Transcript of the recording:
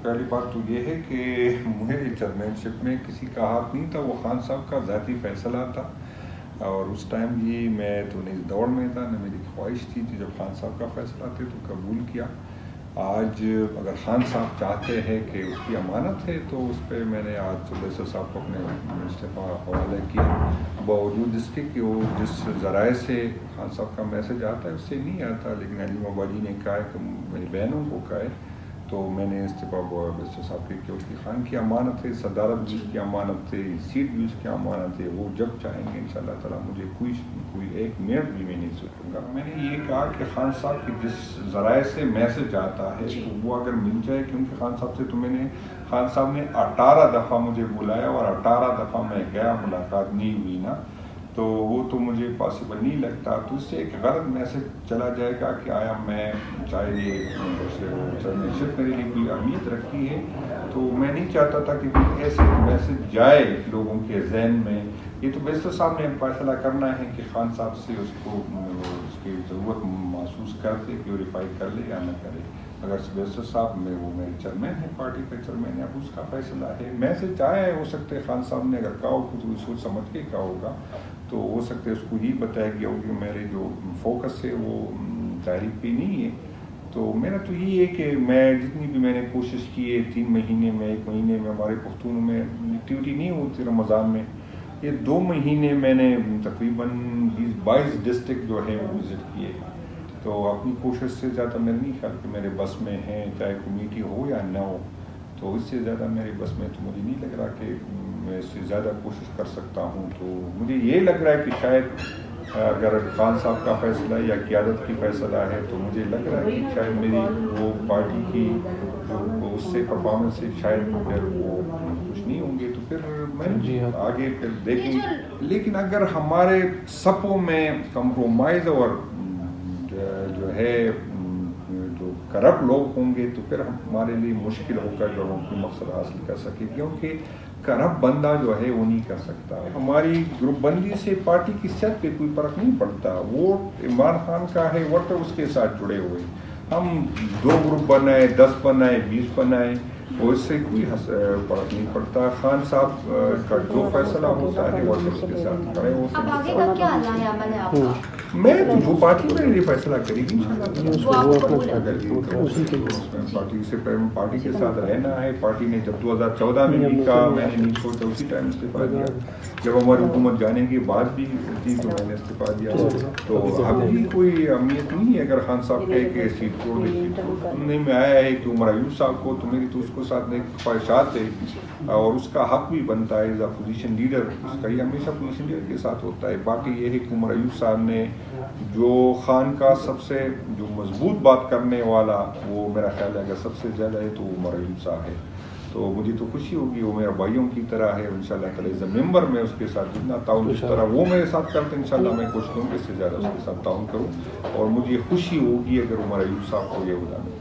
پہلی بات تو یہ ہے کہ مجھے چیئرمین شپ میں کسی کا ہاتھ نہیں تھا، وہ خان صاحب کا ذاتی فیصلہ تھا، اور اس ٹائم یہ میں تو نہیں دوڑ میں تھا، نہ میری خواہش تھی کہ جب خان صاحب کا فیصلہ تھے تو قبول کیا۔ آج اگر خان صاحب چاہتے ہیں کہ اس کی امانت ہے تو اس پہ میں نے آج بیسر صاحب کو اپنے استعفیٰ حوالہ کیا، باوجود اس کے کہ وہ جس ذرائع سے خان صاحب کا میسج آتا ہے اس سے نہیں آتا، لیکن علیم آبادی نے کہا ہے کہ میری بہنوں کو کہا ہے، تو میں نے استعفیٰ بیسر صاحب کہ اس کی خان کی امانت ہے، صدارت بھی اس کی امانت ہے، سیٹ بھی اس کی امانت ہے، وہ جب چاہیں گے انشاءاللہ تعالیٰ مجھے کوئی ایک منٹ بھی میں نہیں سوچوں گا۔ میں نے یہ کہا کہ خان صاحب کی جس ذرائع سے میسج آتا ہے تو وہ اگر مل جائے، کیونکہ خان صاحب سے تو خان صاحب نے 18 دفعہ مجھے بلایا اور 18 دفعہ میں گیا، ملاقات نہیں ہوئی نا، تو وہ تو مجھے پاسبل نہیں لگتا، تو اس سے ایک غلط میسج چلا جائے گا کہ آیا میں چاہے یہ چیئرمینشپ میرے لیے کوئی اہمیت رکھتی ہے، تو میں نہیں چاہتا تھا کہ ایسے میسج جائے لوگوں کے ذہن میں۔ یہ تو بیسر صاحب نے فیصلہ کرنا ہے کہ خان صاحب سے اس کی ضرورت محسوس کرتے پیوریفائی کر لے یا نہ کرے۔ اگر بیسر صاحب میں وہ میرے چیئرمین ہیں، پارٹی کا چیئرمین ہے، اب اس کا فیصلہ ہے۔ میسج آیا ہے، ہو سکتا ہے خان صاحب نے اگر کہا ہو تو سوچ سمجھ کے کہا ہوگا، تو ہو سکتا ہے اس کو یہ بتایا گیا ہو کہ میرے جو فوکس ہے وہ تحریک پہ نہیں ہے۔ تو میرا تو یہ ہے کہ میں جتنی بھی میں نے کوشش کی ہے 3 مہینے میں، 1 مہینے میں ہمارے پختونوں میں ایکٹیویٹی نہیں ہوتی رمضان میں، یہ 2 مہینے میں نے تقریباً 20-22 ڈسٹرکٹ جو ہے وہ وزٹ کیے، تو اپنی کوشش سے زیادہ میں نہیں خیال کہ میرے بس میں ہیں، چاہے کمیٹی ہو یا نہ ہو، تو اس سے زیادہ میرے بس میں تو مجھے نہیں لگ رہا کہ میں اس سے زیادہ کوشش کر سکتا ہوں۔ تو مجھے یہ لگ رہا ہے کہ شاید اگر خان صاحب کا فیصلہ یا قیادت کی فیصلہ ہے تو مجھے لگ رہا ہے کہ شاید میری وہ پارٹی کی جو اس سے پرفارمنس سے شاید پھر وہ خوش نہیں ہوں گے، تو پھر میں آگے پھر دیکھیں گے۔ لیکن اگر ہمارے سپوں میں کمپرومائز اور جو ہے جو کرپٹ لوگ ہوں گے تو پھر ہمارے لیے مشکل ہوگا جو ہم اپنے مقصد حاصل کر سکیں، کیونکہ کرپٹ بندہ جو ہے وہ نہیں کر سکتا۔ ہماری گروپ بندی سے پارٹی کی صحت پہ کوئی فرق نہیں پڑتا، ووٹ عمران خان کا ہے، ووٹر اس کے ساتھ جڑے ہوئے، ہم 2 گروپ بنائے، 10 بنائے، 20 بنائے، وہ اس سے کوئی فرق نہیں پڑتا۔ خان صاحب کا جو فیصلہ ہوتا ہے ووٹر اس کے ساتھ کھڑے ہوتے ہیں۔ اب آگے کا کیا اللہ عمل ہے آپ کا؟ میں تو جو پارٹی میرے لیے فیصلہ کرے گی پارٹی کے ساتھ رہنا ہے۔ پارٹی نے جب 2014 میں بھی کہا، میں نے نہیں چھوڑا، اسی ٹائم استعفیٰ دیا، جب ہماری حکومت جانے کے بعد بھی تھی تو میں نے استعفیٰ دیا، تو اب بھی کوئی اہمیت نہیں ہے اگر خان صاحب کہے کہ سیٹ چھوڑ دے۔ سننے میں آیا ہے کہ عمر ایوب صاحب کو، تو میری تو اس کو ساتھ خواہشات ہے اور اس کا حق بھی بنتا ہے، ایز اے پوزیشن لیڈر اس کا یہ ہمیشہ پوزیشن لیڈر کے ساتھ ہوتا ہے۔ باقی یہ ہے کہ عمر ایوب صاحب نے جو خان کا سب سے جو مضبوط بات کرنے والا، وہ میرا خیال ہے اگر سب سے زیادہ ہے تو عمر ایوب صاحب ہے، تو مجھے تو خوشی ہوگی، وہ میرے بھائیوں کی طرح ہے، انشاءاللہ تعالی ایز اے ممبر میں اس کے ساتھ جتنا تعاون جس طرح وہ میرے ساتھ کرتے ہیں انشاءاللہ میں کوشش کروں کہ اس سے زیادہ اس کے ساتھ تعاون کروں، اور مجھے خوشی ہوگی اگر عمر ایوب صاحب کو یہ عہدہ ملے۔